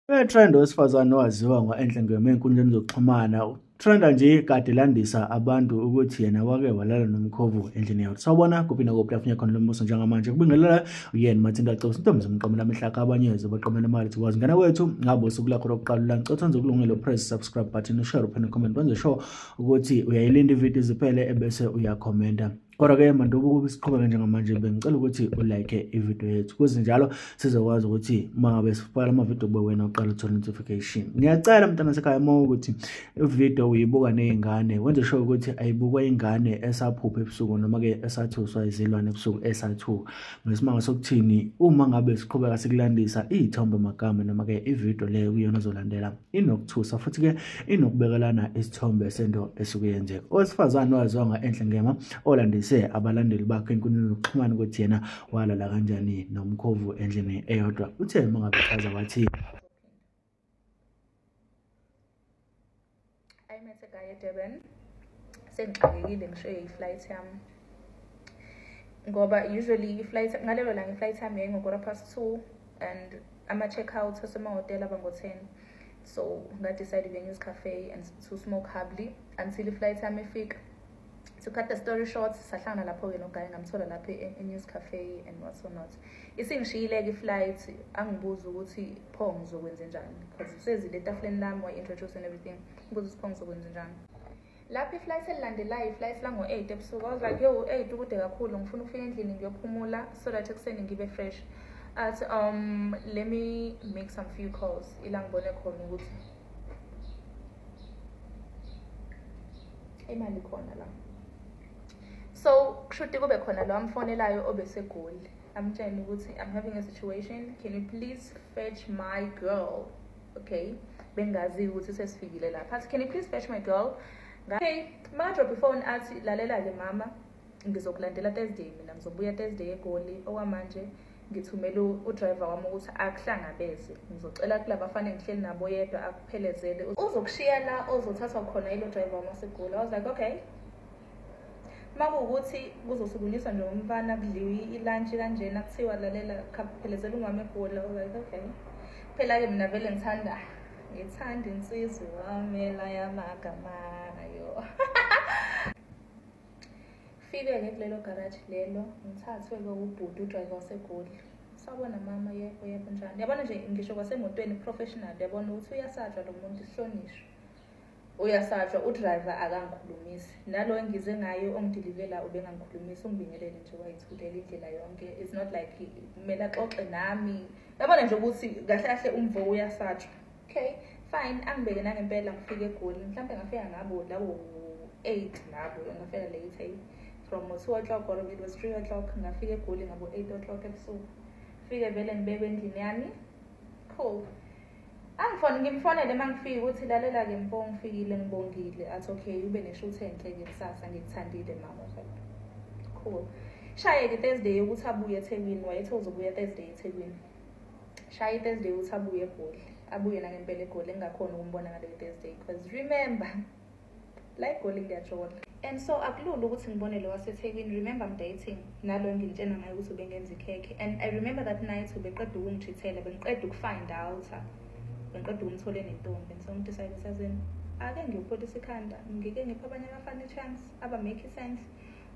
Trend wesifazane owaziwa ngo-Enhle Ngema ey'nkundleni zokuxhumana utrenda nje kade landisa abantu ukuthi yena wake walala nomkhovu endlini yakhe. Sawubona kuphi nakuphi la khona lo mbuso njengamanje kubingelela uyena Mathinda Cosi intombi zomqomela mihlaka abanye zobaqomela imalithi wazi ngana wethu ngabe usuku lakho lokuqala la ngicotha nje ukulungela press subscribe button ushare uphinde comment wenze sure ukuthi uyayilinda ivideo ziphele ebese uyakhomenta. Kodwa-ke mandubukuba siqhubeke njengamanje bengicela ukuthi ulike ividiyo yethu kuze njalo sizokwazi ukuthi uma ngabe sifaka amavidiyo kube wena uqala uthola notification. Ngiyacela mntana sekhaya uma ukuthi ividiyo uyibuka ney'ngane wenze sure ukuthi ayibukwa ingane esaphupha ebusuku noma-ke esathuswa izilwane ebusuku esathuka. Ngesimanga sokuthini uma ngabe siqhubeka sikulandisa iy'thombe magama noma-ke ividiyo leyo kuyona ozolandela inokuthusa futhi-ke inokubekelana isithombe sento esuke yenzeka. Owesifazane owaziwa ngo-Enhle Ngema olandisa abalandeli bakhe enkundleni zokuxhumana ukuthi yena walala kanjani nomkhovu endlini eyodwa uthe uma ngabe chaza wathi I met a guy at Durban sengixakekile ngisho iflight yami ngoba usually iflight ngalelo langa iflight yami yayingo-2:15 and ama-check out asemahhotela abango-10 so ngadecide uku-use cafe and to smoke humbly until iflight yami ifika. To cut the story short, sahlangana lapho-ke noguy ngamthola lapho e-News Cafe and what so not. Isingishiyile-ke iflight angibuza ukuthi pho ngizokwenza njani because usezile etafuleni lami wa-introduce and everything ngibuza ukuthi pho ngizokwenza njani. Lapho iflight elilandelayo iflight lango-8 ebusuku I was like yo 8 ukude kakhulu ngifuna ukufika endlini ngiyophumula so that ekuseni ngibe fresh. Athi let me make some few calls ila ngibone khona ukuthi imali khona la. So kushuthi kube khona lo amfonelayo obesegoli amtshela ukuthi I'm having a situation, can you please fetch my girl? Okay, bengazi ukuthi sesifikile lapha athi can you please fetch my girl? Okay, ma drop ifone athi lalela ke mama ngizokulandela Thursday mina ngizobuya Thursday eGoli okwamanje ngithumela udriver wami ukuthi akuhlangabeze ngizocela kulaba afane ngihleli nabo yedwa akuphelezele uzokushiya la ozothatha khona ilo driver wami waseGoli. I was like okay. Makuwukuthi kuzosukunyiswa nje umfana kudliwe ilunch kanjena kuthiwa lalela kaphelezela ungwami eGoli. I was like okay. Phela-ke mina vele ngithanda insizwa wamela yamagama yo. Fike-ke kulelo garage lelo ngithathwe-ke ubhuti udriver waseGoli. Sawubona mama yebo njani. Yabona nje ngisho kwasemotweni professional yabona ukuthi uyasatshwa lo muntu sihlonishwe. Uyasatshwa udriver akangikhulumisi nalo engize ngayo ongidililela ubengangikhulumisi ungibingelele nje wayithulela indlela yonke. It's not like kumele axoxe nami yabona nje ukuthi kahle kahle umvo uyasatshwa. Okay fine angibeke nangempela ngifike eGoli mhlawumbe ngafika ngabo lawo 8 nabo ngafika late from 2 o'clock or it was 3 o'clock ngafika eGoli ngabo 8 o'clock ebusuku. Fike vele ngibeke endlini yami cool. Ngimfonele mangifika ukuthi lalela-ke mfo ngifikile ngibongile athi okay ube neshoot enhle-ke kusasa ngikuthandile mama. Cool. Shaye-ke Thursday ukuthi abuye eThekwini wayethe uzobuya Thursday eThekwini. Shaye Thursday ukuthi abuye eGoli. Abuye nangempela eGoli engakhona ukumbona ngale Thursday because remember la eGoli ngiyajola. And so akulula ukuthi ngibone lo waseThekwini. Remember I'm dating nalo ngintshena ngayo ukuthi ubengenza ikhekhe and I remember that night ubeqeda ukungithithela bengiqeda ukufind out bengiqeda ukumthola nentombi and so ngidecide sazini ake ngiyopholisa ikhanda ngike ngipha abanye abafana i-chance aba make sense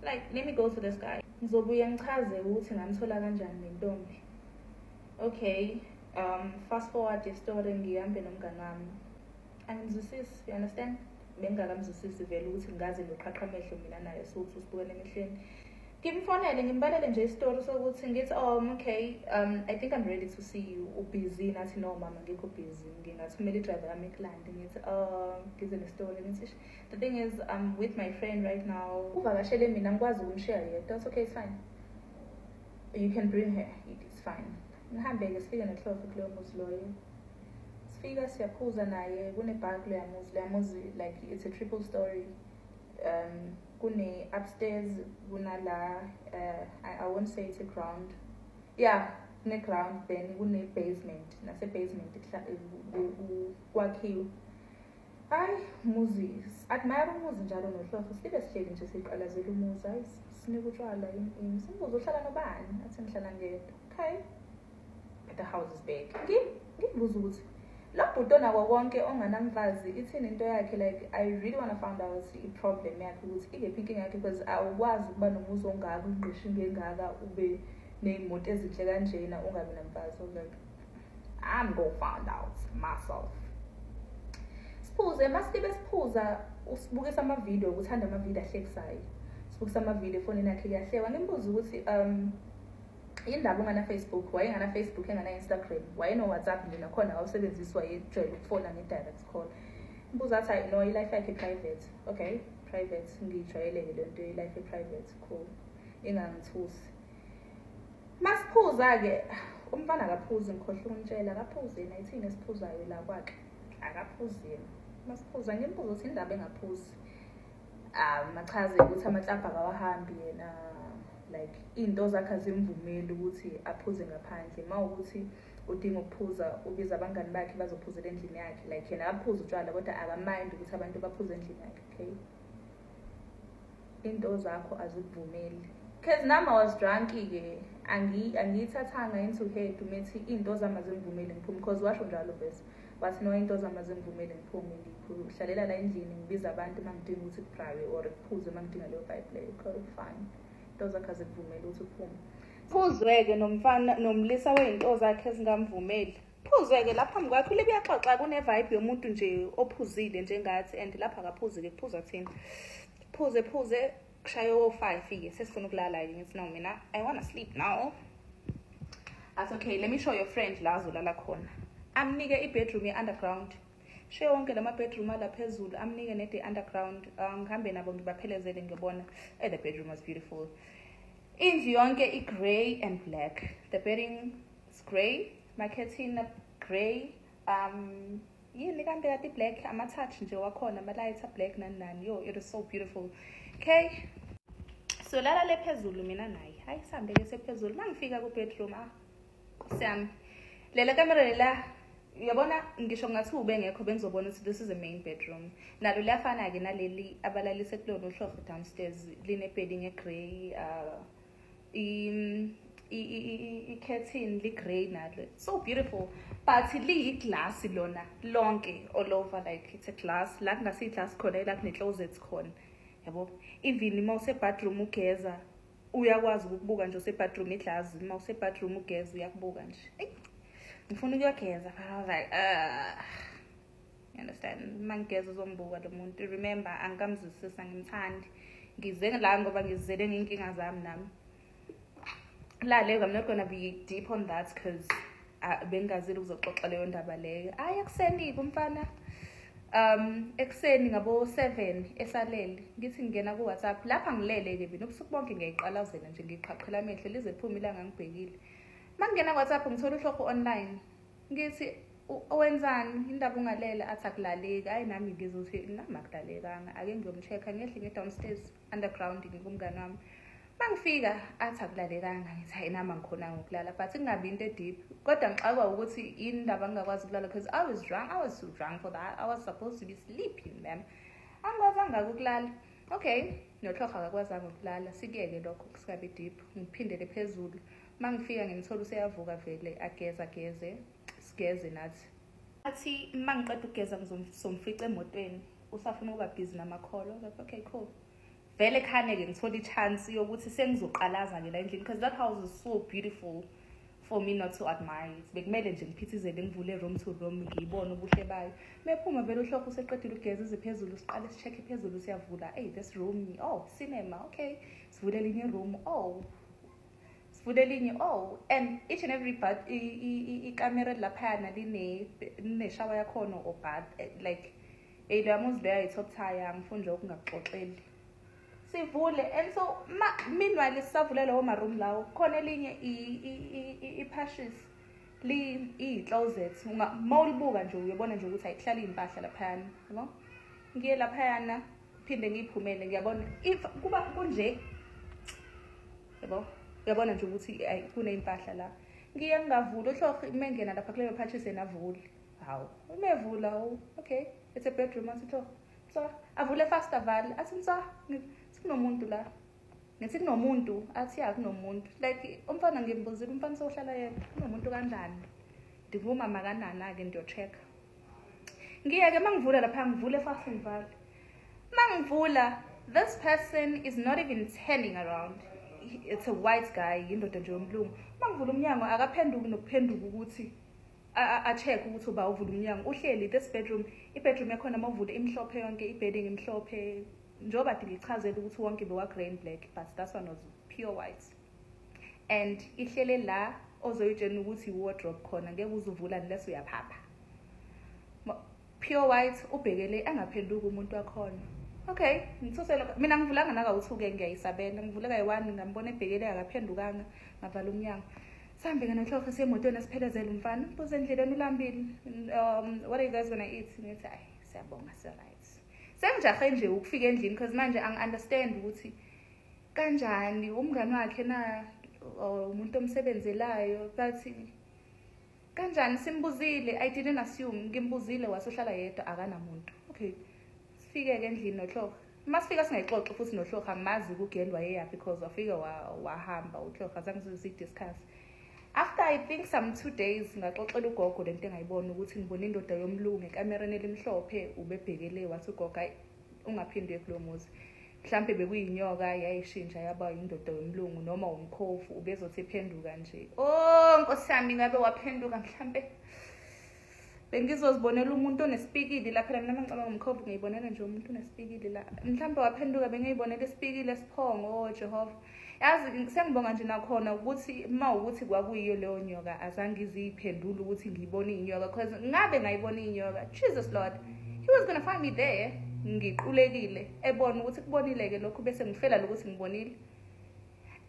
like let me go to this guy ngizobuya ngichaze ukuthi ngamthola kanjani nentombi. Okay fast forward the story ngihambe nomngane wami angizwisisi you understand bengakamzwisisi vele ukuthi ngazi noqhaqha amehlo mina naye sokuthi usibukene emehlweni. Ngimfonele ngimbalele nje istory sokuthi ngithi okay I think I'm ready to see you ubusy nathi no mama ngikho busy ngingathumela idriver yami ekulande ngithi ngize nestory ngithi the thing is I'm with my friend right now uvakashele mina ngikwazi ukumshare yedwa. That's okay it's fine you can bring her it's fine. Ngihambe-ke sifike nehloko kuleyo muzi loyo sifika siyaphuza naye kunebhari kuleya muzi like it's a triple story kune upstairs kunala I won't say it's a ground yeah kune ground then kune basement nase basement kwakhiwe hayi muzi admire umuzi njalo nohloko sibe sihleli nje siqalazela umuzi hayi sinika utshwala simbuza uhlala nobani athi ngihlala ngedwa okay but the house is big ngibuza ukuthi bhuti onako konke onganamvazi ithini into yakhe, like I really want to find out i-problem yakhe ukuthi ikephi inkinga yakhe, because awukwazi ukuba nomuzi ongaka ungqishe ngengaka ube ney'moto ezinhle kanjena ungabi namvazi. So like I'm gonna find out myself. Siphuze masibe siphuza usibukisa amavidiyo, ukuthanda amavidiyo ahlekisayo. Sibukisa amavidiyo efonini yakhe kuyahleka. Ngimbuza ukuthi indaba ungana Facebook, wayengana Facebook engana Instagram, wayeno WhatsApp nje nakhona awusebenzisi, wayejwayele ukufona nge-direct call. Mbuza athi no, i-life yakhe private. Okay, private ngijwayeleke le nto, i-life private, cool, ingangithusi. Masiphuza-ke umfana akaphuzi, ngikhohlwa ukumtshela akaphuzi yena, ithini esiphuzayo la kwakhe, akaphuzi yena. Masiphuza ngimbuza ukuthi indaba engaphuzi machaze ukuthi amaklabha akawahambi yena, like into zakhe azimvumeli ukuthi aphuze ngaphandle. Mawukuthi udinga ukuphuza ubiza abangani bakhe bazophuzela endlini yakhe, like yena aphuza utshwala kodwa akamind ukuthi abantu baphuze endlini yakhe. Okay, into zakho azikuvumeli. Because nami I was drunk-ke, angiyithathanga into head umethi into zami azimvumeli ngiphume, because washo njalo bese wathi no, into zami azimvumeli ngiphume, ngihlalela la endlini ngibiza abantu mangidinga ukuthi kuprawe or kuphuze mangidinga leyo vibe leyo. Okay, fine, into zakhe azikuvumeli ukuthi uphume. Phuzweke nomfana nomlisa wey'nto zakhe ezingamvumeli. Phuzweke lapha phambi kwakho libe uyaxoxa kune-vibe yomuntu nje ophuzile njengathi, and lapha akaphuzi-ke, kuphuza thina. Phuze kushaye o-5-ke sesifuna ukulala-ke. Ngithi no, mina I wanna sleep now. Athi okay, let me show your friend la azolala khona. Amnike i-bedroom ye-underground. She wonke lama bedroom ala phezulu amnike nede underground. Ngihambe nabo ngibaphelezele ngibona. The bedroom was beautiful. Indlu yonke i-grey and black. The bedding is grey, my curtain grey. Yini kanti kati black, ama-touch nje wakhona, ama-lights black nani. Yo, it is so beautiful. Okay, so lala le phezulu mina naye. Hayi sambe ke sephezulu. Mangifika ku bedroom, Nkosi yami, lela camera lela uyabona ngisho ngathi ube ngekho bengizobona ukuthi this is a main bedroom. Nalo liyafana ke naleli abalalise kulo hlobo downstairs, line bedding e-grey, i-curtain li-grey nalo. So beautiful. But li-glass lona lonke all over, like it's a glass. La kungasi glass khona, la kune-closet khona. Yabo, even mawuse bedroom ugeza uyakwazi ukubuka nje use-bedroom iglass, mawuse bedroom ugeza uyakubuka nje. Ngifuna ukuyogeza, but I was like you understand, mangigeza uzombuka lo muntu. Remember, angikamzwisisa, ngimthandi, ngize la ngoba ngizele nginkinga zami nami. I'm not gonna be deep on that because bengazile ukuzoxoxa leyo ndaba leyo. Ekuseni umfana ekuseni ngabo 7 esalele ngithi ngingena ku WhatsApp lapha ngilele ke mina ubusuku bonke ngiyayiqalazela nje ngiqhaqhela amehlo lize liphuma ilanga ngibhekile. Mangingena ku WhatsApp ngithola uhloko online ngithi owenzani indaba ungalela athi akulaleki. Hayi nami ngizothi nami akulalekanga, ake ngiyomcheck ngehle nge-downstairs underground ngikumngani wami. Mangifika athi akulalekanga, ngithi hayi nami angikhona ngokulala, but kungabi into deep. Kodwa ngixakwa ukuthi indaba ngingakwazi ukulala because I was too drunk for that. I was supposed to be sleeping, ma'am. Angikwazanga ukulala. Okay, nohloha akakwazanga ukulala. Sikeke lokho kusingabi deep. Ngiphindele phezulu. Mangifika ngimthola useyavuka vele ageze sigeze nathi. Athi mangiqeda ukugeza ngizomfica emotweni usafuna ukuba busy namakholo. Okay, cool. Vele khane-ke ngithola i-chance yokuthi sengizoqalaza-ke la endlini because that house is so beautiful for me not to admire it. Bekumele nje ngiphithizele ngivule room to room ngiyibone ubuhle bayo. Mephuma vele uhloko useqedile ukugeza iziphezulu siqale si-check phezulu siyavula. Hey, this room, oh, cinema, okay. Sivule elinye room, oh. Sivule elinye, oh. And each and every part i-camera laphayana line-shower yakhona or bath, like eyilamuzi leyo yi-top tier, ngifuna nje ukungaxoxeli. Sivule, and so meanwhile sisavule lawo ma-room lawo khona elinye i-pashes i-closet. Mawulibuka nje uyabona nje ukuthi ayihlala iy'mpahla laphayana, yabo. Ngiye laphayana phinde ngiyiphumele ngiyabona if kuba kunje, yabo, uyabona nje ukuthi kuney'mpahla la. Ngiye ngingavula uhloho mengena lapha kuleyo pashes enavule. Hawu umevula, okay, it's a bedroom. Athi so avule fast avale athi kunomuntu la. Ngithi kunomuntu, athi kunomuntu. Like umfana ngimbuzile umfana sohlala yedwa. Kunomuntu kanjani? Ndivuma makanana-ke ndiyo-check. Ngiyeke mangivula lapha ngivule fast ngivale. Mangivula, this person is not even turning around. It's a white guy, indoda nje yomlungu. Mangivula umnyango akaphenduki nokuphenduka ukuthi a-check ukuthi uba uvula umnyango. Uhleli this bedroom, i-bedroom yakhona mawuvule imhlophe yonke, i-bedding imhlophe. Njoba ngichazela ukuthi wonke bewa grey and black, but that one was pure white. And ihlele la ozoyitshena ukuthi wardrobe khona ngeke uzuvula unless uyaphapha. Pure white ubhekele angaphenduka umuntu wakhona. Okay, ngithusela mina ngivulanga naka u2 ngiyayisabela. Ngivule kayi1 ngambona ebhekele akaphendukanga ngavala umnyango. Sambe ngena nhloho semotweni esiphelezela umfana. Buze endleleni ulambile. What are you guys gonna eat? Ngithi ay siyabonga so right. Sengijahe nje ukufika endlini because manje angi-understand ukuthi kanjani umngane wakhe na umuntu omsebenzelayo bathi kanjani simbuzile. I didn't assume ngimbuzile wasohlala yedwa akanamuntu. Okay, sifike ke endlini nohloho. Masifika singayixoxa futhi nohloho angimazi ukugelwa yeya because wafika wahamba uHloho azange sidiscuss. After I think some 2 days ngaxoxela ugogo lento engayibona ukuthi ngibona indoda yomlungu ekamereni elimhlophe ubebhekele wathi ugogo ungaphinde kulo muzi. Mhlambe bekuyinyoka yayishintsha yaba indoda yomlungu noma umkhofu ubezothi ephenduka nje. Oh Nkosi yami ngabe waphenduka mhlambe bengizozibonela umuntu onesipikili lapha mina ngicabanga umkhofu ngiyibonela nje umuntu onesipikili la. Mhlambe waphenduka bengiyibonela isipikili esiphongo Jehova. Yazi sengibonga nje nakhona ukuthi ukuthi kwakuyiyo leyo nyoka azange iziphendula ukuthi ngiyibone inyoka because ngabe ngayibona inyoka. Jesus Lord, he was going to find me there ngiqulekile ebona ukuthi kubonileke lokho bese ngifela lokuthi ngibonile.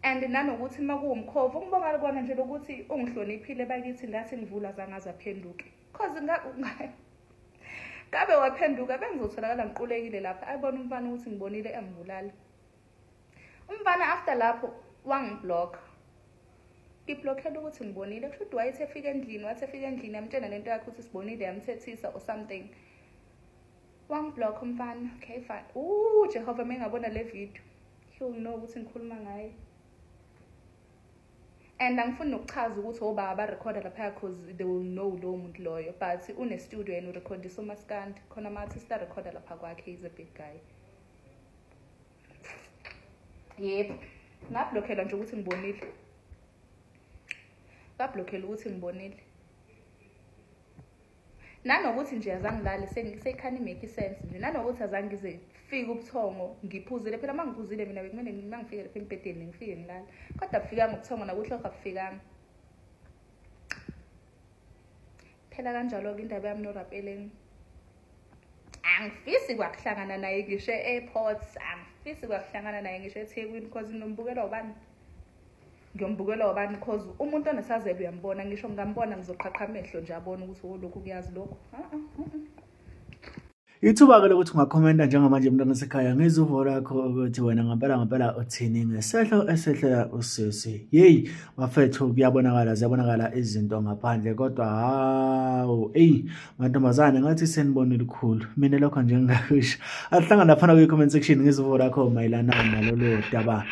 And nanokuthi makuwumkhovu ngibonga lokwana nje lokuthi ungihloniphile bakithi ngathi ngivula zangaze aphenduke because ngabe waphenduka bengizotholakala ngiqulekile lapha ayibona umfana ukuthi ngibonile engibulala. Umfana after lapho wangiblock. Ngiblockela ukuthi ngibonile kusho ukuthi wayethi efika endlini yamtshela lento yakhe ukuthi sibonile yamthethisa or something. Wangiblock umfana. Okay fine. Jehova mengabona le video he will know ukuthi ngikhuluma ngaye. And angifuni ukuchaza ukuthi oba abarecorda lapha because they will know lo muntu loyo but une studio and urecorda somaskandi khona ama-artist arecorda lapha kwakhe. He's a big guy. Yep, ngablockela nje ukuthi ngibonile. Ngablockela ukuthi ngibonile. Nanokuthi nje azangilale seyikhani make sense nje. Nanokuthi azange ngize fika ubuthongo ngiphuzile phela mangiphuzile mina bekumele mangifike lapha empedeni ngifike ngilala. Kodwa kufika ngobuthongo nakuhloka kufikanga. Phela kanjalo ke indaba yami noRapeleng. Angifisi kwakuhlangana naye ngisho e-airports, angifisi kwakuhlangana naye ngisho eThekwini because nginombukela ubani. Ngiyombukela ubani because umuntu onesazelo uyambona ngisho ngambona ngizoqhaqha amehlo nje abone ukuthi lokhu kuyazi lokho. Ithuba-ke lokuthi ungakhomenta njengamanje mntwana osekhaya ngezuvo lakho ukuthi wena ngempela uthini ngesehlo esehlela usisi. Yeyi bafethu ziyabonakala izinto ngaphandle kodwa hawu mantombazane ngathi senibonile khulu. Mina lokho nje ngingakusho. Asihlangana laphana kwi-comment section ngezuvo lakho mayelana nalolu daba.